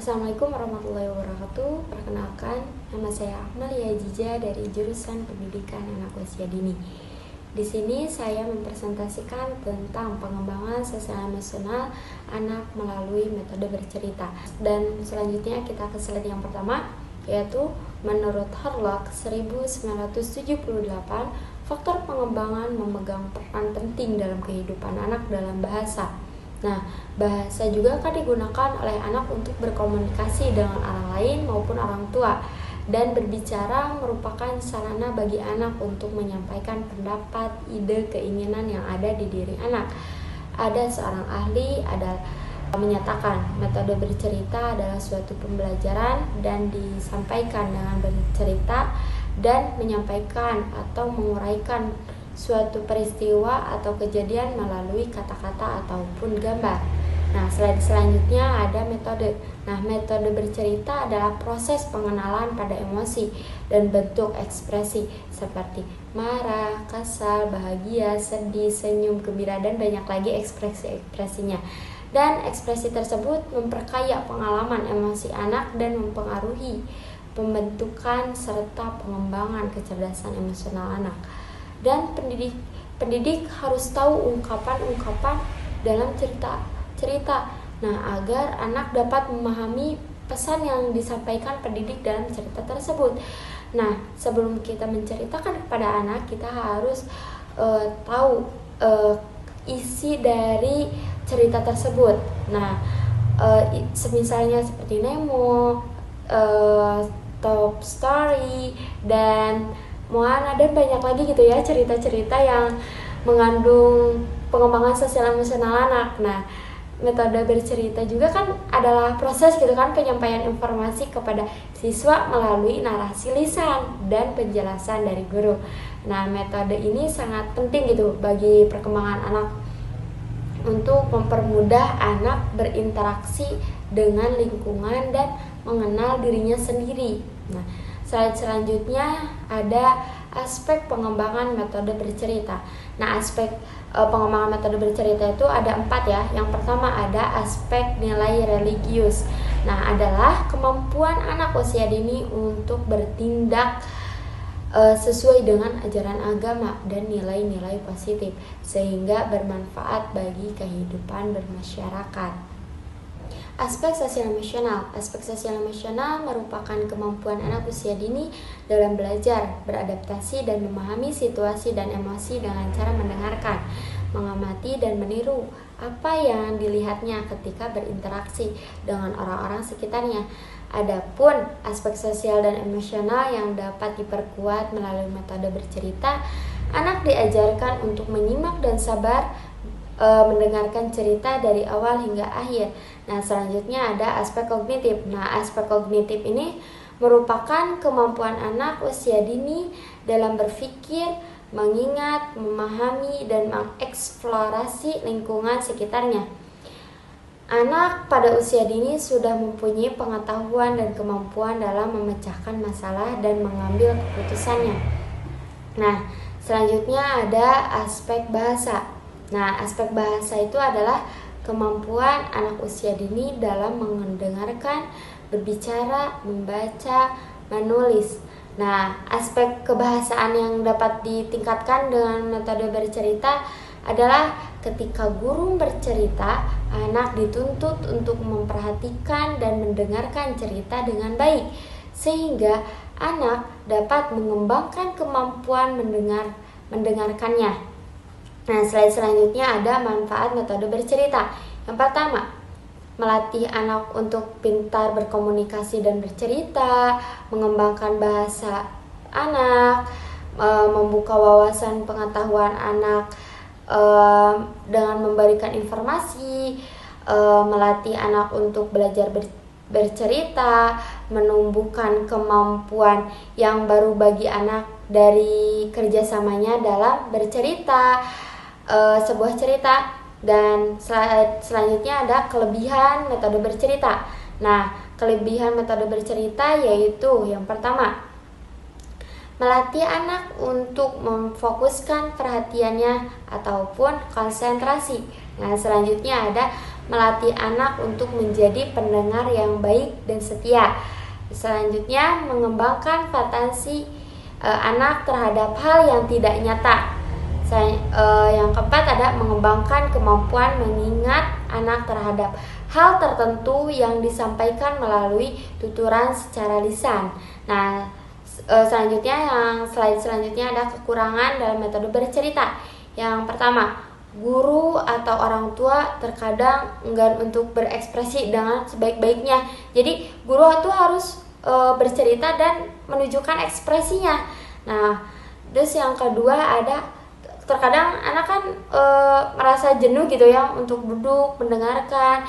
Assalamualaikum warahmatullahi wabarakatuh. Perkenalkan, nama saya Amalia Jija dari jurusan Pendidikan Anak Usia Dini. Di sini saya mempresentasikan tentang pengembangan sosial emosional anak melalui metode bercerita. Dan selanjutnya kita ke slide yang pertama, yaitu menurut Harlock 1978, faktor pengembangan memegang peran penting dalam kehidupan anak dalam bahasa. Nah, bahasa juga akan digunakan oleh anak untuk berkomunikasi dengan orang lain maupun orang tua. Dan berbicara merupakan sarana bagi anak untuk menyampaikan pendapat, ide, keinginan yang ada di diri anak. Ada seorang ahli menyatakan metode bercerita adalah suatu pembelajaran dan disampaikan dengan bercerita dan menyampaikan atau menguraikan suatu peristiwa atau kejadian melalui kata-kata ataupun gambar. Nah, slide selanjutnya ada metode. Nah, metode bercerita adalah proses pengenalan pada emosi dan bentuk ekspresi seperti marah, kesal, bahagia, sedih, senyum, gembira, dan banyak lagi ekspresi-ekspresinya. Dan ekspresi tersebut memperkaya pengalaman emosi anak dan mempengaruhi pembentukan serta pengembangan kecerdasan emosional anak. Dan pendidik harus tahu ungkapan-ungkapan dalam cerita. Nah, agar anak dapat memahami pesan yang disampaikan pendidik dalam cerita tersebut. Nah, sebelum kita menceritakan kepada anak, kita harus tahu isi dari cerita tersebut. Nah, misalnya seperti Nemo, Top Story, dan Moana, dan banyak lagi gitu ya cerita-cerita yang mengandung pengembangan sosial emosional anak. Nah, metode bercerita juga kan adalah proses gitu kan penyampaian informasi kepada siswa melalui narasi lisan dan penjelasan dari guru. Nah, metode ini sangat penting gitu bagi perkembangan anak untuk mempermudah anak berinteraksi dengan lingkungan dan mengenal dirinya sendiri. Nah, slide selanjutnya ada aspek pengembangan metode bercerita. Nah, aspek pengembangan metode bercerita itu ada 4 ya. Yang pertama ada aspek nilai religius. Nah, adalah kemampuan anak usia dini untuk bertindak sesuai dengan ajaran agama dan nilai-nilai positif sehingga bermanfaat bagi kehidupan bermasyarakat. Aspek sosial emosional. Aspek sosial emosional merupakan kemampuan anak usia dini dalam belajar, beradaptasi dan memahami situasi dan emosi dengan cara mendengarkan, mengamati dan meniru apa yang dilihatnya ketika berinteraksi dengan orang-orang sekitarnya. Adapun aspek sosial dan emosional yang dapat diperkuat melalui metode bercerita, anak diajarkan untuk menyimak dan sabar mendengarkan cerita dari awal hingga akhir. Nah, selanjutnya ada aspek kognitif. Nah, aspek kognitif ini merupakan kemampuan anak usia dini dalam berpikir, mengingat, memahami, dan mengeksplorasi lingkungan sekitarnya. Anak pada usia dini sudah mempunyai pengetahuan dan kemampuan dalam memecahkan masalah dan mengambil keputusannya. Nah, selanjutnya ada aspek bahasa. Nah, aspek bahasa itu adalah kemampuan anak usia dini dalam mendengarkan, berbicara, membaca, menulis. Nah, aspek kebahasaan yang dapat ditingkatkan dengan metode bercerita adalah ketika guru bercerita, anak dituntut untuk memperhatikan dan mendengarkan cerita dengan baik, sehingga anak dapat mengembangkan kemampuan mendengarkannya. Nah, slide selanjutnya ada manfaat metode bercerita. Yang pertama, melatih anak untuk pintar berkomunikasi dan bercerita, mengembangkan bahasa anak, membuka wawasan pengetahuan anak dengan memberikan informasi, melatih anak untuk belajar bercerita, menumbuhkan kemampuan yang baru bagi anak dari kerjasamanya dalam bercerita sebuah cerita. Dan selanjutnya ada kelebihan metode bercerita. Nah, kelebihan metode bercerita yaitu yang pertama, melatih anak untuk memfokuskan perhatiannya ataupun konsentrasi. Nah, selanjutnya ada melatih anak untuk menjadi pendengar yang baik dan setia. Selanjutnya, mengembangkan potensi anak terhadap hal yang tidak nyata. Yang keempat ada mengembangkan kemampuan mengingat anak terhadap hal tertentu yang disampaikan melalui tuturan secara lisan. Nah, selanjutnya slide selanjutnya ada kekurangan dalam metode bercerita. Yang pertama, guru atau orang tua terkadang enggan untuk berekspresi dengan sebaik-baiknya. Jadi guru itu harus bercerita dan menunjukkan ekspresinya. Nah, terus yang kedua ada terkadang anak kan merasa jenuh gitu ya untuk duduk mendengarkan,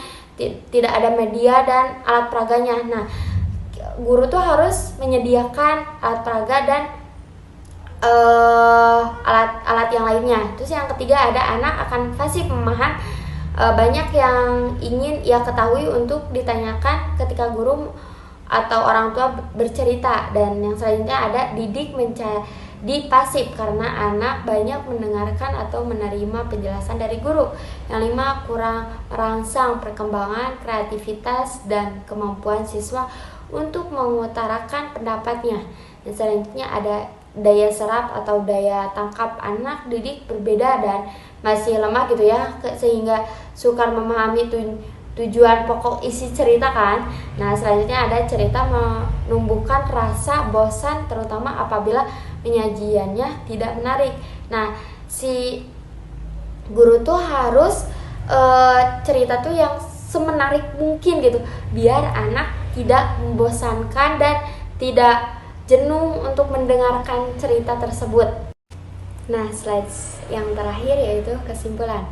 tidak ada media dan alat peraganya. Nah, guru tuh harus menyediakan alat peraga dan alat-alat yang lainnya. Terus yang ketiga ada anak akan fasih pemahaman, banyak yang ingin ia ketahui untuk ditanyakan ketika guru atau orang tua bercerita. Dan yang selanjutnya ada didik menjadi pasif karena anak banyak mendengarkan atau menerima penjelasan dari guru. Yang lima, kurang merangsang perkembangan kreativitas dan kemampuan siswa untuk mengutarakan pendapatnya. Dan selanjutnya ada daya serap atau daya tangkap anak didik berbeda dan masih lemah gitu ya, sehingga sukar memahami tujuan pokok isi cerita kan. Nah, selanjutnya ada cerita menumbuhkan rasa bosan terutama apabila penyajiannya tidak menarik. Nah, si guru tuh harus cerita tuh yang semenarik mungkin gitu biar anak tidak membosankan dan tidak jenuh untuk mendengarkan cerita tersebut. Nah, slide yang terakhir yaitu kesimpulan.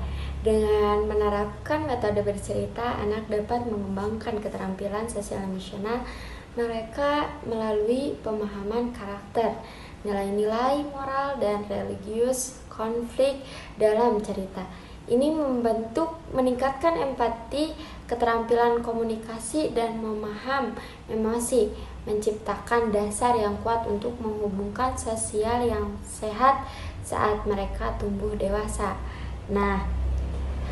Dengan menerapkan metode bercerita, anak dapat mengembangkan keterampilan sosial emosional mereka melalui pemahaman karakter, nilai-nilai moral dan religius, konflik dalam cerita. Ini meningkatkan empati, keterampilan komunikasi dan memaham emosi, menciptakan dasar yang kuat untuk menghubungkan sosial yang sehat saat mereka tumbuh dewasa. Nah,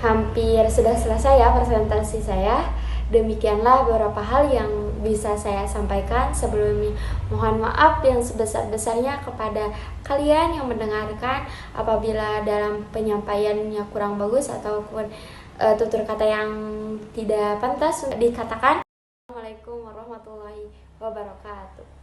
hampir sudah selesai ya presentasi saya. Demikianlah beberapa hal yang bisa saya sampaikan. Sebelumnya mohon maaf yang sebesar-besarnya kepada kalian yang mendengarkan apabila dalam penyampaiannya kurang bagus ataupun tutur kata yang tidak pantas dikatakan. Assalamualaikum warahmatullahi wabarakatuh.